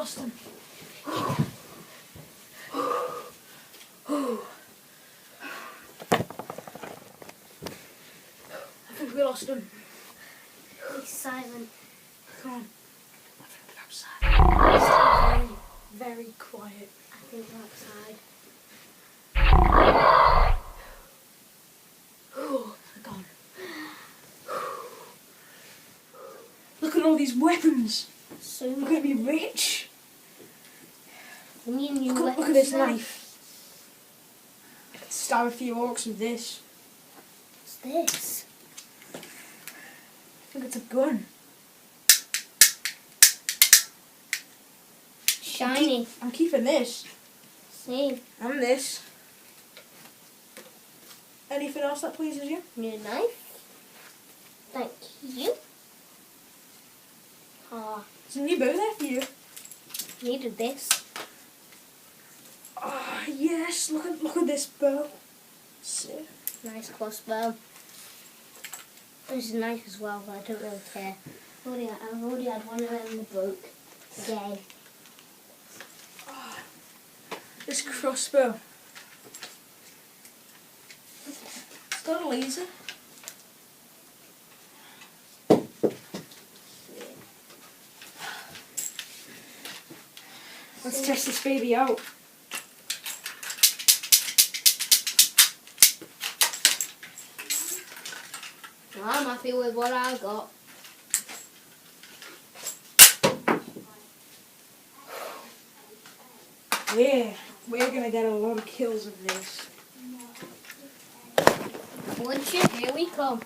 lost him. I think we lost him. He's silent. Come on. I think they're outside. He's still very, very quiet. I think they're outside. They're gone. Look at all these weapons. So We're going to be rich. we need new Look at this knife. I could stab a few orcs with this. What's this? I think it's a gun. Shiny. I'm keeping this. See, And this. Anything else that pleases you? new knife. Thank you. Ah, There's a new bow there for you. needed this. Ah, yes. Look at this bow. Sick. Nice crossbow. This is nice as well, but I don't really care. I've already had one of them that broke. Yay. This crossbow. It's got a laser. Let's test this baby out. I'm happy with what I got. Yeah, we're gonna get a lot of kills of this. Would you? Here we come.